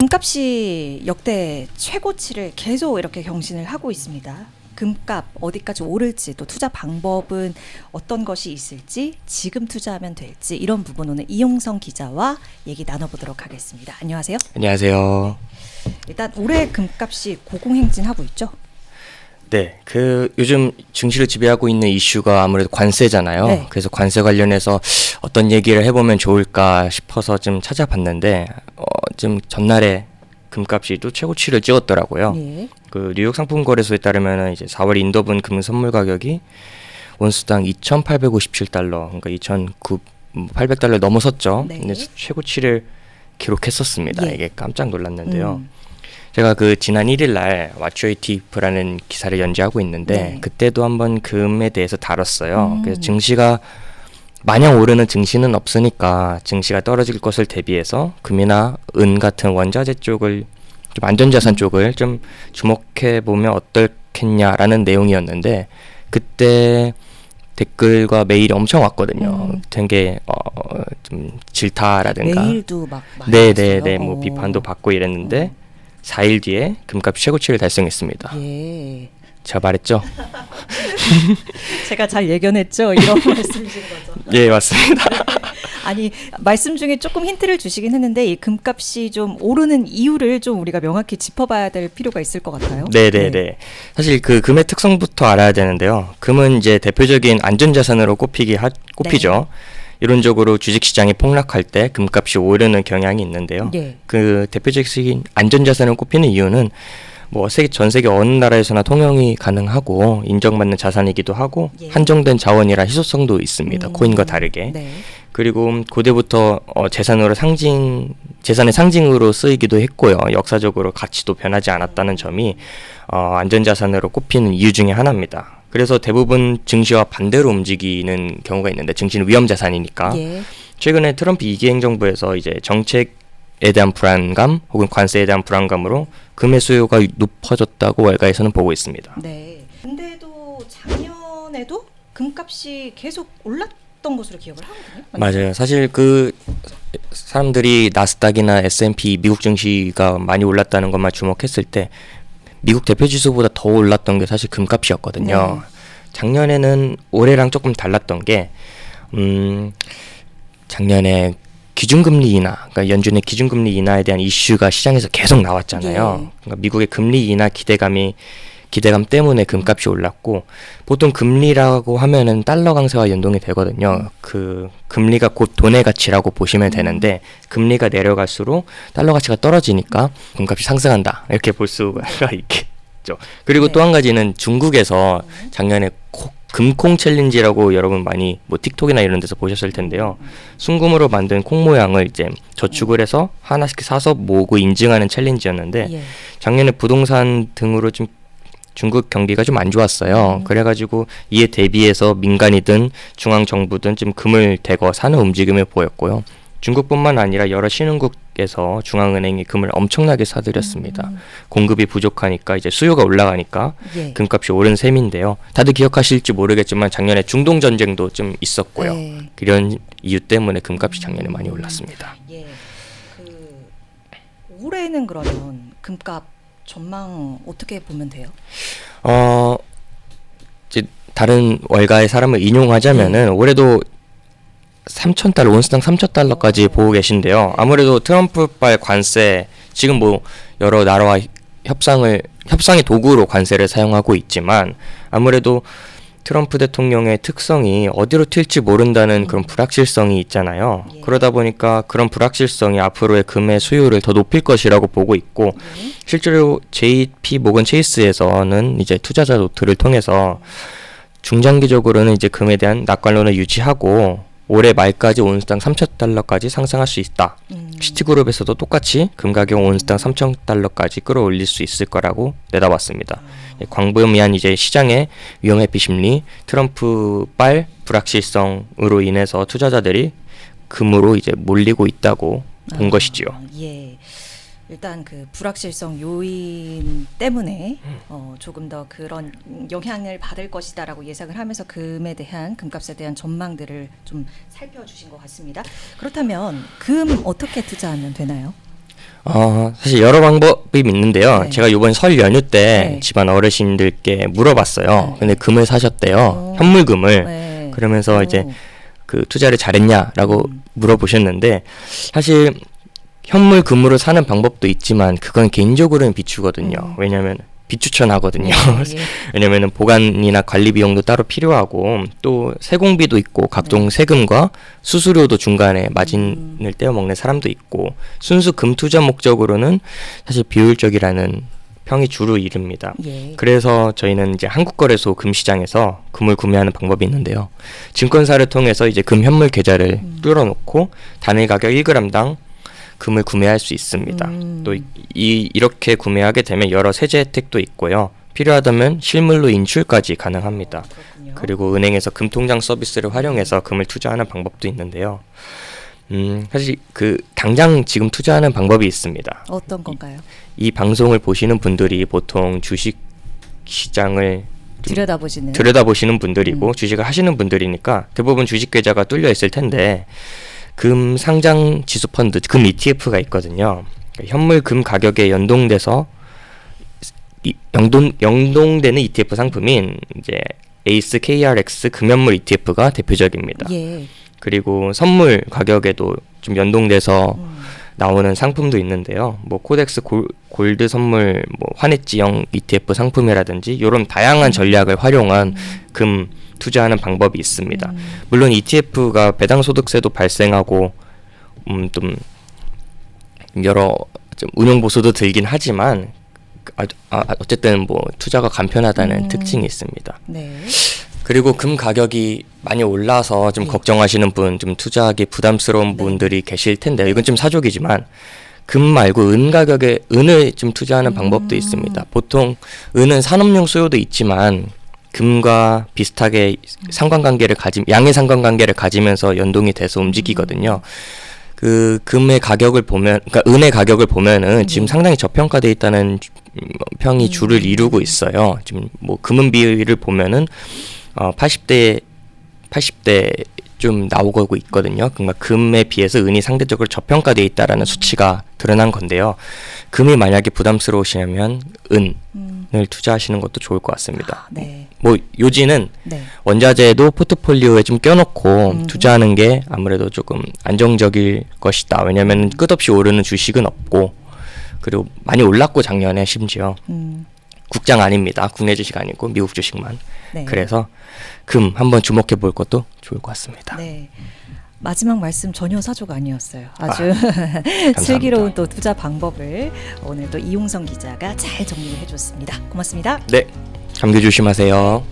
금값이 역대 최고치를 계속 이렇게 경신을 하고 있습니다. 금값 어디까지 오를지, 또 투자 방법은 어떤 것이 있을지, 지금 투자하면 될지, 이런 부분 오늘 이용성 기자와 얘기 나눠보도록 하겠습니다. 안녕하세요. 안녕하세요. 일단 올해 금값이 고공행진하고 있죠? 네, 요즘 증시를 지배하고 있는 이슈가 아무래도 관세잖아요. 네. 그래서 관세 관련해서 어떤 얘기를 해보면 좋을까 싶어서 좀 찾아봤는데 좀 전날에 금값이 또 최고치를 찍었더라고요. 예. 그 뉴욕 상품거래소에 따르면 이제 4월 인도분 금은 선물 가격이 온스당 2,857달러, 그러니까 2,800달러 넘어섰죠. 네. 근데 최고치를 기록했었습니다. 예. 이게 깜짝 놀랐는데요. 제가 지난 1일 날 왓츠이티프라는 기사를 연재하고 있는데 네. 그때도 한번 금에 대해서 다뤘어요. 그래서 증시가 마냥 오르는 증시는 없으니까 증시가 떨어질 것을 대비해서 금이나 은 같은 원자재 쪽을 좀 안전자산 쪽을 좀 주목해 보면 어떻겠냐라는 내용이었는데 그때 댓글과 메일이 엄청 왔거든요. 되게 좀 질타라든가 메일도 막 많이 네네네 왔어요? 뭐 비판도 받고 이랬는데 4일 뒤에 금값 최고치를 달성했습니다. 예. 제가 말했죠? 제가 잘 예견했죠? 이런 말씀이신 거죠? 예, 맞습니다. 아니, 말씀 중에 조금 힌트를 주시긴 했는데 이 금값이 좀 오르는 이유를 좀 우리가 명확히 짚어봐야 될 필요가 있을 것 같아요. 네네네. 네. 사실 금의 특성부터 알아야 되는데요. 금은 이제 대표적인 안전자산으로 꼽히죠. 이론적으로 주식시장이 폭락할 때 금값이 오르는 경향이 있는데요. 예. 그 대표적인 안전자산을 꼽히는 이유는 뭐 전 세계 어느 나라에서나 통용이 가능하고 인정받는 자산이기도 하고 예. 한정된 자원이라 희소성도 있습니다. 코인과 다르게. 네. 그리고 고대부터 재산의 상징으로 쓰이기도 했고요. 역사적으로 가치도 변하지 않았다는 점이 안전자산으로 꼽히는 이유 중에 하나입니다. 그래서 대부분 증시와 반대로 움직이는 경우가 있는데 증시는 위험자산이니까 예. 최근에 트럼프 2기 행정부에서 이제 정책에 대한 불안감 혹은 관세에 대한 불안감으로 금의 수요가 높아졌다고 월가에서는 보고 있습니다. 네. 근데도 작년에도 금값이 계속 올랐던 것으로 기억을 하거든요. 맞아요. 사실 사람들이 나스닥이나 S&P 미국 증시가 많이 올랐다는 것만 주목했을 때 미국 대표 지수보다 더 올랐던 게 사실 금값이었거든요. 네. 작년에는 올해랑 조금 달랐던 게 작년에 기준금리 인하, 그러니까 연준의 기준금리 인하에 대한 이슈가 시장에서 계속 나왔잖아요. 예. 그러니까 미국의 금리 인하 기대감 때문에 금값이 올랐고 보통 금리라고 하면은 달러 강세와 연동이 되거든요. 그 금리가 곧 돈의 가치라고 보시면 되는데 금리가 내려갈수록 달러 가치가 떨어지니까 금값이 상승한다 이렇게 볼 수가 있겠죠. 그리고 네. 또 한 가지는 중국에서 작년에 금콩 챌린지라고 여러분 많이 뭐 틱톡이나 이런 데서 보셨을 텐데요. 순금으로 만든 콩 모양을 이제 저축을 해서 하나씩 사서 모으고 인증하는 챌린지였는데 예. 작년에 부동산 등으로 좀 중국 경기가 좀 안 좋았어요. 그래가지고 이에 대비해서 민간이든 중앙정부든 좀 금을 대거 사는 움직임을 보였고요. 중국뿐만 아니라 여러 신흥국에서 중앙은행이 금을 엄청나게 사들였습니다. 공급이 부족하니까 이제 수요가 올라가니까 예. 금값이 오른 셈인데요. 다들 기억하실지 모르겠지만 작년에 중동 전쟁도 좀 있었고요. 네. 이런 이유 때문에 금값이 작년에 많이 올랐습니다. 예. 올해는 그러면 금값 전망 어떻게 보면 돼요? 이제 다른 월가의 사람을 인용하자면은 올해도 3,000달러, 온스당 3,000달러까지 보고 계신데요. 아무래도 트럼프발 관세, 지금 뭐 여러 나라와 협상의 도구로 관세를 사용하고 있지만 아무래도 트럼프 대통령의 특성이 어디로 튈지 모른다는 그런 불확실성이 있잖아요. 예. 그러다 보니까 그런 불확실성이 앞으로의 금의 수요를 더 높일 것이라고 보고 있고 실제로 JP 모건 체이스에서는 이제 투자자 노트를 통해서 중장기적으로는 이제 금에 대한 낙관론을 유지하고 올해 말까지 온스당 3,000달러까지 상승할 수 있다. 시티그룹에서도 똑같이 금 가격 온스당 3,000달러까지 끌어올릴 수 있을 거라고 내다봤습니다. 광범위한 이제 시장의 위험회피 심리, 트럼프발 불확실성으로 인해서 투자자들이 금으로 이제 몰리고 있다고 본 것이지요. 예. 일단 그 불확실성 요인 때문에 조금 더 그런 영향을 받을 것이다라고 예상을 하면서 금에 대한 금값에 대한 전망들을 좀 살펴주신 것 같습니다. 그렇다면 금 어떻게 투자하면 되나요? 사실 여러 방법이 있는데요. 네. 제가 이번 설 연휴 때 네. 집안 어르신들께 물어봤어요. 네. 근데 금을 사셨대요. 오. 현물금을. 네. 그러면서 오. 이제 그 투자를 잘했냐라고 물어보셨는데, 사실 현물금으로 사는 방법도 있지만 그건 개인적으로는 비추거든요. 왜냐하면 비추천하거든요. 예, 예. 왜냐면은 보관이나 관리 비용도 따로 필요하고 또 세공비도 있고 각종 세금과 수수료도 중간에 마진을 떼어 먹는 사람도 있고, 순수 금 투자 목적으로는 사실 비효율적이라는 평이 주로 이릅니다. 예. 그래서 저희는 이제 한국거래소 금시장에서 금을 구매하는 방법이 있는데요. 증권사를 통해서 이제 금 현물 계좌를 뚫어놓고 단일 가격 1g당 금을 구매할 수 있습니다. 또 이렇게 구매하게 되면 여러 세제 혜택도 있고요. 필요하다면 실물로 인출까지 가능합니다. 그렇군요. 그리고 은행에서 금통장 서비스를 활용해서 금을 투자하는 방법도 있는데요. 사실 그 당장 지금 투자하는 방법이 있습니다. 어떤 건가요? 이 방송을 보시는 분들이 보통 주식 시장을 들여다보시는 분들이고 주식을 하시는 분들이니까 대부분 주식 계좌가 뚫려 있을 텐데, 금 상장 지수 펀드, 금 ETF가 있거든요. 현물 금 가격에 연동돼서 연동되는 ETF 상품인 이제 에이스 KRX 금현물 ETF가 대표적입니다. 예. 그리고 선물 가격에도 좀 연동돼서 나오는 상품도 있는데요. 뭐 코덱스 골드 선물, 뭐 환해지형 ETF 상품이라든지 이런 다양한 전략을 활용한 금 투자하는 방법이 있습니다. 물론 ETF가 배당 소득세도 발생하고 좀 여러 좀 운용 보수도 들긴 하지만 어쨌든 뭐 투자가 간편하다는 특징이 있습니다. 네. 그리고 금 가격이 많이 올라서 좀 걱정하시는 분, 좀 투자하기 부담스러운 분들이 계실 텐데, 이건 좀 사족이지만 금 말고 은 가격에 은을 좀 투자하는 방법도 있습니다. 보통 은은 산업용 수요도 있지만 금과 비슷하게 양의 상관관계를 가지면서 연동이 돼서 움직이거든요. 그 금의 가격을 보면, 그러니까 은의 가격을 보면은 지금 상당히 저평가돼 있다는 평이 주를 이루고 있어요. 지금 뭐 금은 비율을 보면은 80대 좀 나오고 있거든요. 그러니까 금에 비해서 은이 상대적으로 저평가돼 있다라는 수치가 드러난 건데요. 금이 만약에 부담스러우시면 은을 투자하시는 것도 좋을 것 같습니다. 네. 뭐 요지는 네. 원자재도 포트폴리오에 좀 껴놓고 투자하는 게 아무래도 조금 안정적일 것이다. 왜냐하면 끝없이 오르는 주식은 없고, 그리고 많이 올랐고 작년에 심지어 국장 아닙니다. 국내 주식 아니고 미국 주식만. 네. 그래서 금 한번 주목해 볼 것도 좋을 것 같습니다. 네. 마지막 말씀 전혀 사족 아니었어요. 아주 슬기로운 또 투자 방법을 오늘 또 이용성 기자가 잘 정리해 줬습니다. 고맙습니다. 네, 감기 조심하세요.